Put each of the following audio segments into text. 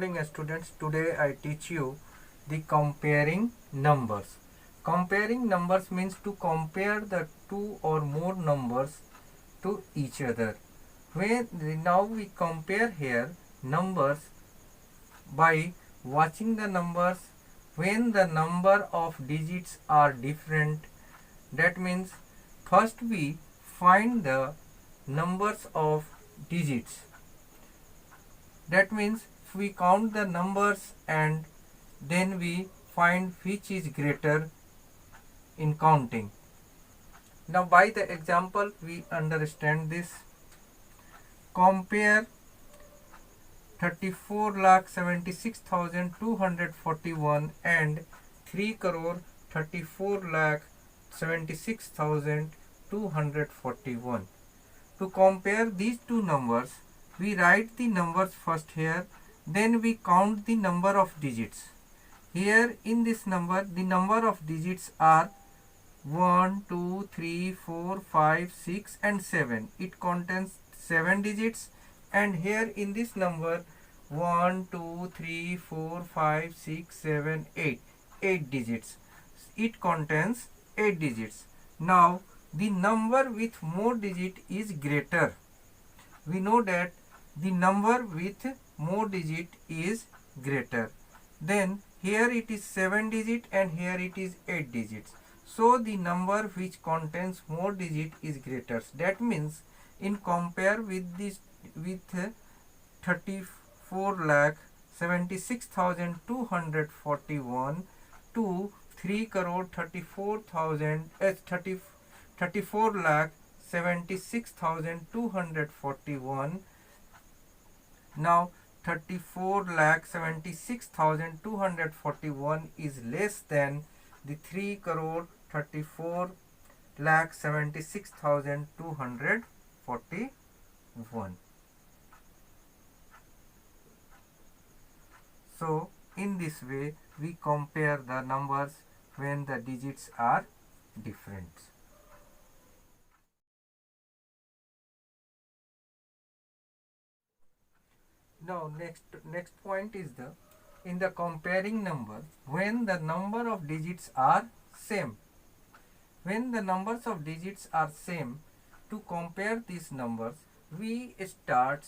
morning students. Today I teach you the comparing numbers. Comparing numbers means to compare the two or more numbers to each other. Now we compare here numbers by watching the numbers when the number of digits are different. That means first we find the numbers of digits. That means we count the numbers and then we find which is greater in counting. Now by the example we understand this. Compare 34,76,241 and 3,34,76,241. To compare these two numbers, we write the numbers first here, then we count the number of digits. Here in this number, the number of digits are 1, 2, 3, 4, 5, 6 and 7. It contains 7 digits, and here in this number 1, 2, 3, 4, 5, 6, 7, 8. 8 digits. It contains 8 digits. Now the number with more digit is greater. We know that the number with more digit is greater. Then here it is 7 digit and here it is 8 digits. So the number which contains more digit is greater. That means in compare with this with 34,76,241 to 34,76,241. Now 34,76,241 is less than the 3,34,76,241. So in this way we compare the numbers when the digits are different. Now next point is in the comparing number when the number of digits are same. When the numbers of digits are same, to compare these numbers we start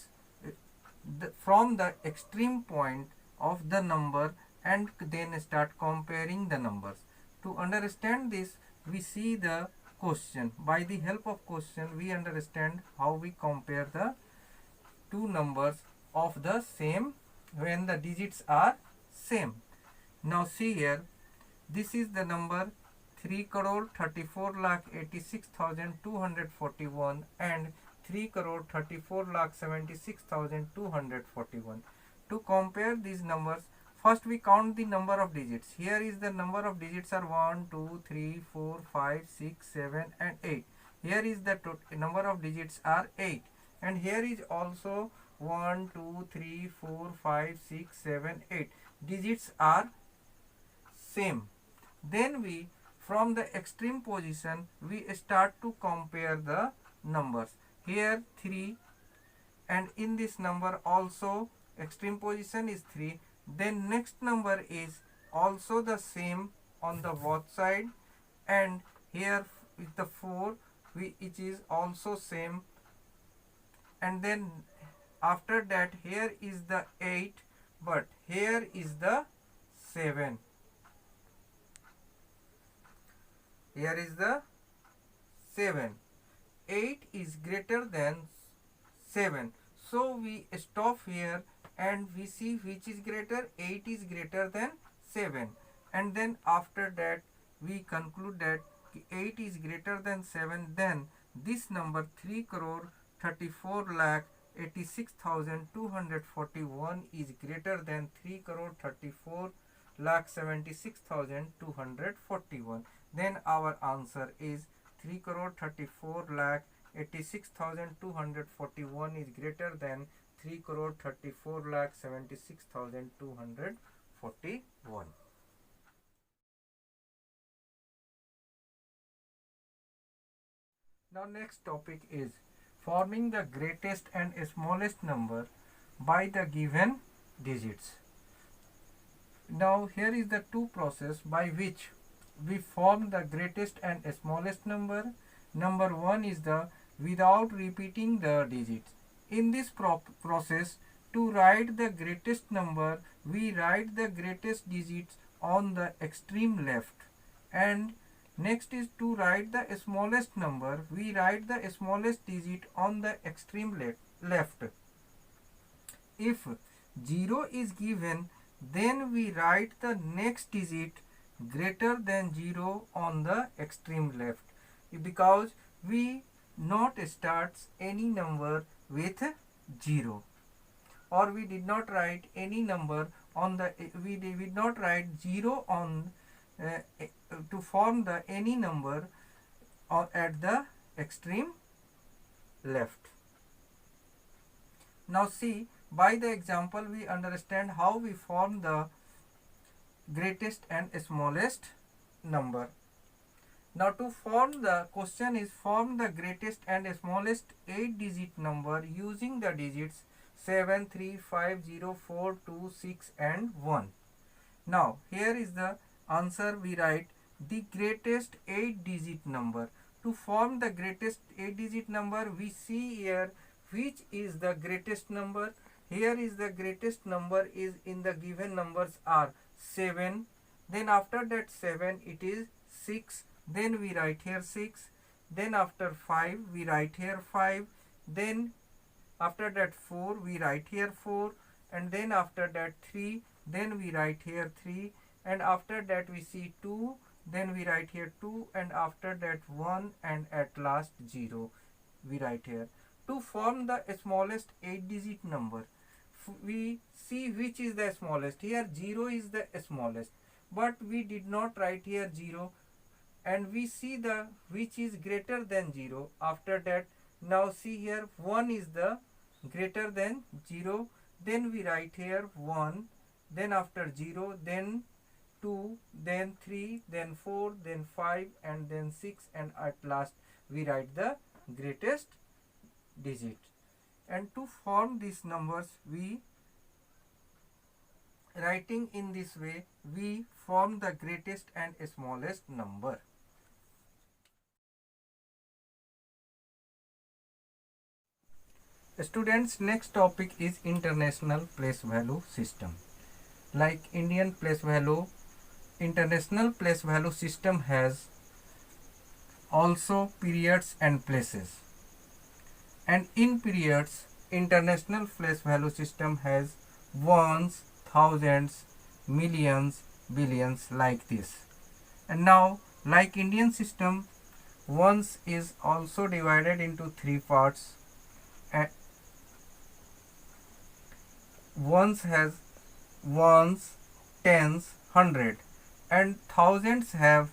from the extreme point of the number and then start comparing the numbers. To understand this, we see the question. By the help of question we understand how we compare the two numbers of the same when the digits are same. Now see here, this is the number 3,34,86,241 and 3,34,76,241. To compare these numbers, first we count the number of digits. Here is the number of digits are 1, 2, 3, 4, 5, 6, 7 and 8. Here is the number of digits are 8, and here is also 1, 2, 3, 4, 5, 6, 7, 8. Digits are same. Then we, from the extreme position, we start to compare the numbers. Here 3, and in this number also extreme position is 3. Then next number is also the same on the both side, and here with the 4 it is also same, and then after that here is the 8, but here is the 7. Here is the 7. 8 is greater than 7. So we stop here and we see which is greater. 8 is greater than 7. And then after that we conclude that 8 is greater than 7. Then this number 3,34,86,241 is greater than 3,34,76,241. Then our answer is 3,34,86,241 is greater than 3,34,76,241. Now next topic is forming the greatest and smallest number by the given digits. Now here is the two process by which we form the greatest and smallest number. Number one is the without repeating the digits. In this process, to write the greatest number, we write the greatest digits on the extreme left, and next is to write the smallest number, we write the smallest digit on the extreme left. If 0 is given, then we write the next digit greater than 0 on the extreme left, because we not starts any number with 0, or we did not write any number on the, we did not write 0 on to form the any number at the extreme left. Now see, by the example we understand how we form the greatest and smallest number. Now to form the question is form the greatest and smallest 8 digit number using the digits 7, 3, 5, 0, 4, 2, 6 and 1. Now here is the answer. We write the greatest 8 digit number. To form the greatest 8 digit number, we see here which is the greatest number. Here is the greatest number is in the given numbers are 7, then after that 7 it is 6, then we write here 6, then after 5 we write here 5, then after that 4 we write here 4, and then after that 3, then we write here 3, and after that we see 2, then we write here 2, and after that 1, and at last 0 we write here. To form the smallest 8 digit number, we see which is the smallest. Here 0 is the smallest, but we did not write here 0, and we see the which is greater than 0. After that, now see here 1 is the greater than 0, then we write here 1, then after 0, then 2, then 3, then 4, then 5, and then 6, and at last we write the greatest digit. And to form these numbers, we writing in this way, we form the greatest and smallest number. Students, next topic is international place value system. Like Indian place value, international place value system has also periods and places. And in periods, international place value system has ones, thousands, millions, billions, like this. And now, like Indian system, ones is also divided into three parts. Ones has ones, tens, 100, and thousands have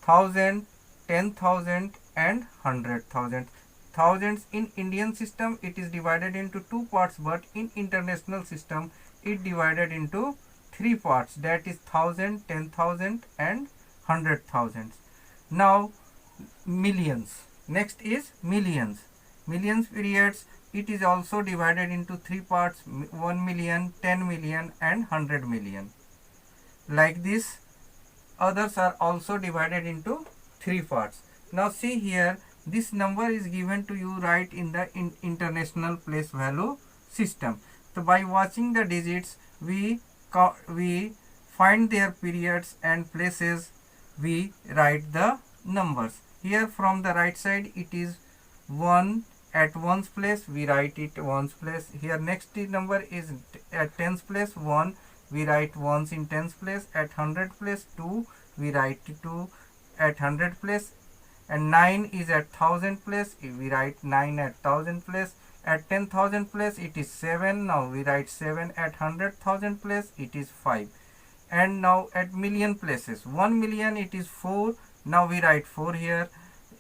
1,000, 10,000 and 100,000. Thousands in Indian system it is divided into two parts, but in international system it divided into three parts, that is 1,000, 10,000 and 100,000. Now millions. Next is millions. Millions periods, it is also divided into three parts, 1 million, 10 million and 100 million. Like this, others are also divided into three parts. Now see here, this number is given to you right in the international place value system. So by watching the digits, we find their periods and places, we write the numbers. Here from the right side it is 1 at ones place, we write it ones place. Here next number is at tens place 1, we write ones in tens place. At 100 place 2, we write 2 at 100 place. And 9 is at 1000 place, we write 9 at 1000 place. At 10,000 place it is 7, now we write 7. At 100,000 place it is 5. And now at million places, 1 million it is 4, now we write 4 here.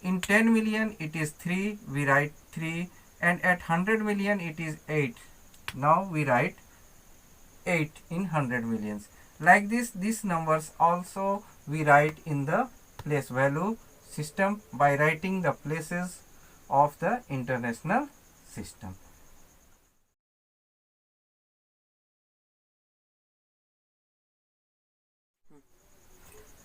In 10 million it is 3, we write 3. And at 100 million it is 8, now we write 8 in 100 millions. Like this, these numbers also we write in the place value system by writing the places of the international system.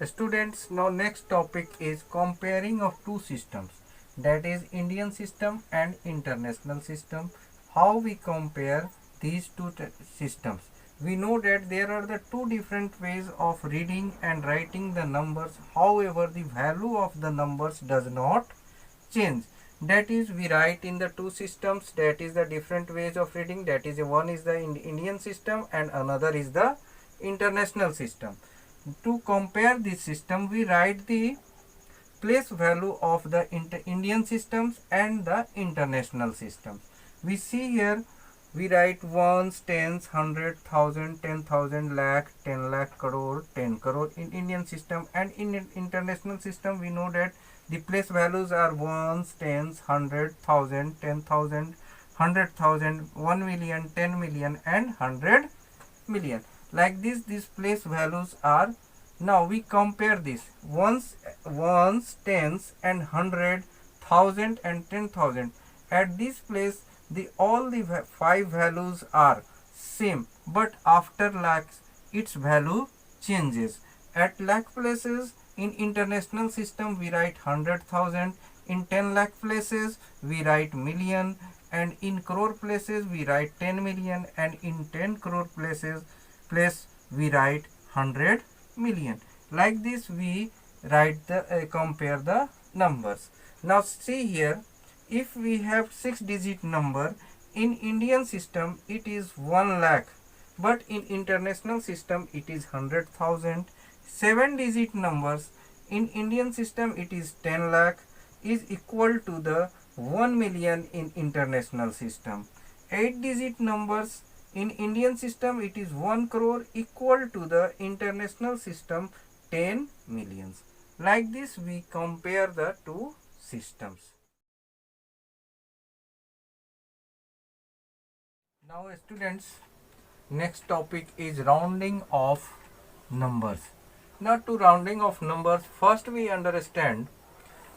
Students, now next topic is comparing of two systems, that is Indian system and international system. How we compare these two systems? We know that there are the two different ways of reading and writing the numbers. However, the value of the numbers does not change. That is, we write in the two systems, that is the different ways of reading, that is one is the Indian system and another is the international system. To compare this system, we write the place value of the Indian systems and the international systems. We see here, we write ones, tens, hundred, thousand, 10,000, lakh, 10 lakh, crore, 10 crore in Indian system, and in international system we know that the place values are ones, tens, hundred, thousand, 10,000, 100,000, 1 million, 10 million and 100 million. Like this, these place values are. Now we compare this ones, tens and 100, 1000 and 10,000. At this place, the all the five values are same, but after lakhs its value changes. At lakh places in international system we write 100,000, in 10 lakh places we write million, and in crore places we write 10 million, and in 10 crore place we write 100 million. Like this we write the compare the numbers. Now see here, if we have 6 digit number in Indian system it is 1 lakh, but in international system it is 100,000. 7 digit numbers in Indian system it is 10 lakh, is equal to the 1 million in international system. 8 digit numbers in Indian system it is 1 crore, equal to the international system 10 millions. Like this we compare the two systems. Now students, next topic is rounding of numbers. Now to rounding of numbers, first we understand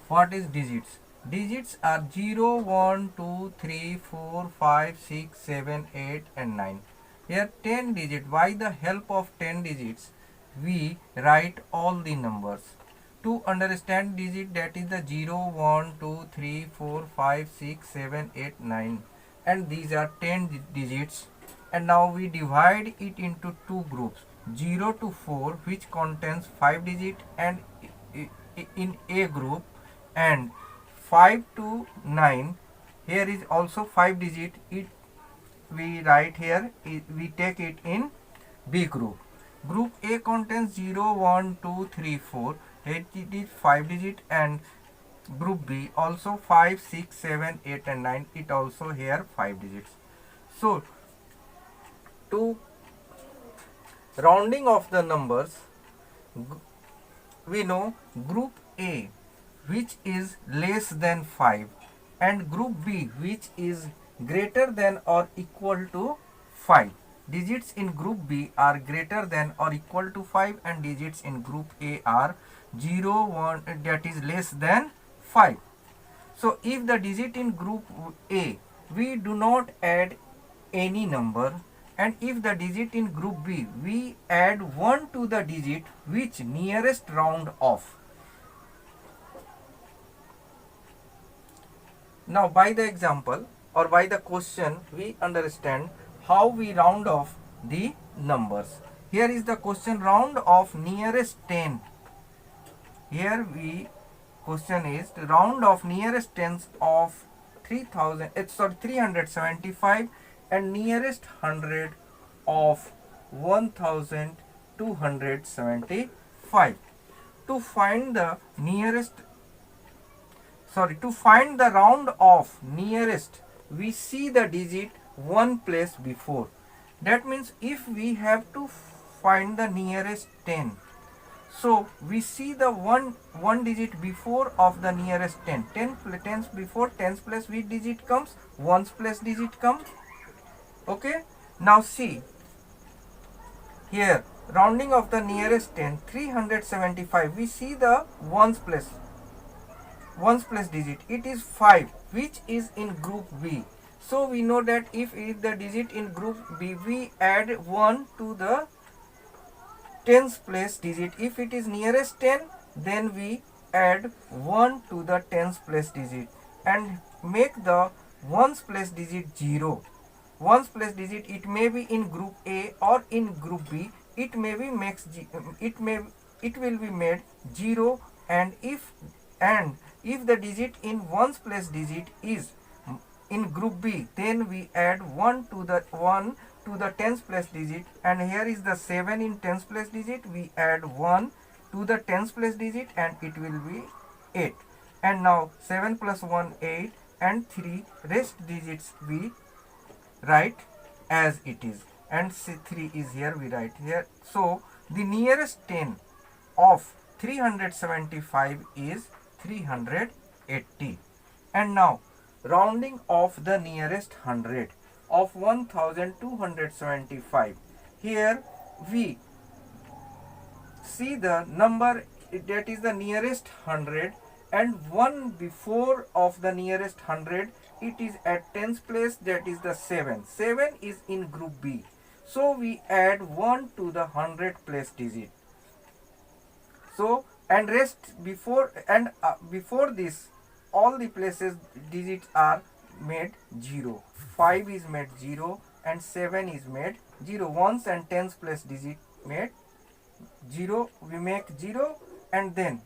what is digits. Digits are 0, 1, 2, 3, 4, 5, 6, 7, 8 and 9. Here 10 digits. By the help of 10 digits we write all the numbers. To understand digit, that is the 0, 1, 2, 3, 4, 5, 6, 7, 8, 9, and these are 10 digits. And now we divide it into two groups, 0 to 4 which contains 5 digits and in A group, and 5 to 9 here is also 5 digit, it we write here, we take it in B group. Group A contains 0, 1, 2, 3, 4, it is 5 digit, and group B also 5, 6, 7, 8 and 9, it also here 5 digits. So to rounding of the numbers, we know group A which is less than 5 and group B which is greater than or equal to 5. Digits in group B are greater than or equal to 5 and digits in group A are 0, 1, that is less than 5. So if the digit in group A we do not add any number, and if the digit in group B we add 1 to the digit which nearest round off. Now by the example or by the question we understand how we round off the numbers. Here is the question, round off nearest 10. Here we question is to round off nearest tens of 375 and nearest 100 of 1275. To find the nearest, to find the round off nearest, we see the digit one place before. That means if we have to find the nearest 10, so we see the one digit before of the nearest 10. Tens before, tens place which digit comes? Ones place digit comes. Okay. Now see here, rounding of the nearest 10, 375. We see the ones place digit. It is 5, which is in group B. So we know that if it is the digit in group B, we add 1 to the tens place digit. If it is nearest 10, then we add 1 to the tens place digit and make the ones place digit 0. Ones place digit, it may be in group A or in group B. It may be it will be made 0, and if the digit in ones place digit is in group B, then we add 1 to the tens place digit, and here is the 7 in tens place digit. We add 1 to the tens place digit and it will be 8. And now 7 plus 1 8, and 3 rest digits we write as it is, and 3 is here, we write here. So the nearest 10 of 375 is 380. And now rounding off the nearest 100 of 1275. Here we see the number that is the nearest 100, and 1 before of the nearest 100, it is at tens place, that is the 7. 7 is in group B, so we add 1 to the 100 place digit. So and rest before this, all the places digits are made 0. 5 is made 0 and 7 is made 0. Ones and tens place digit made 0, we make 0, and then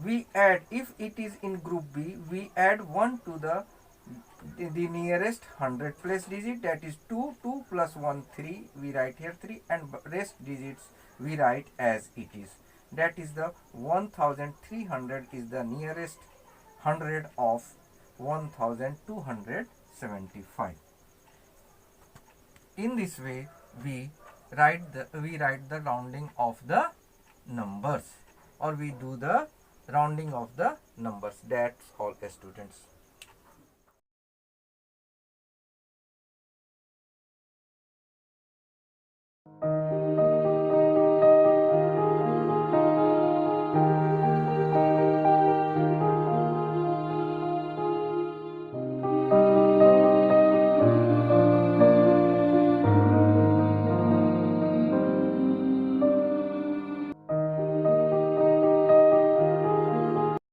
we add, if it is in group B, we add 1 to the nearest 100 place digit, that is 2. 2 plus 1 3, we write here 3, and rest digits we write as it is. That is the 1300 is the nearest 100 of 1275. In this way we write the rounding of the numbers, or we do the rounding of the numbers. That's all, students.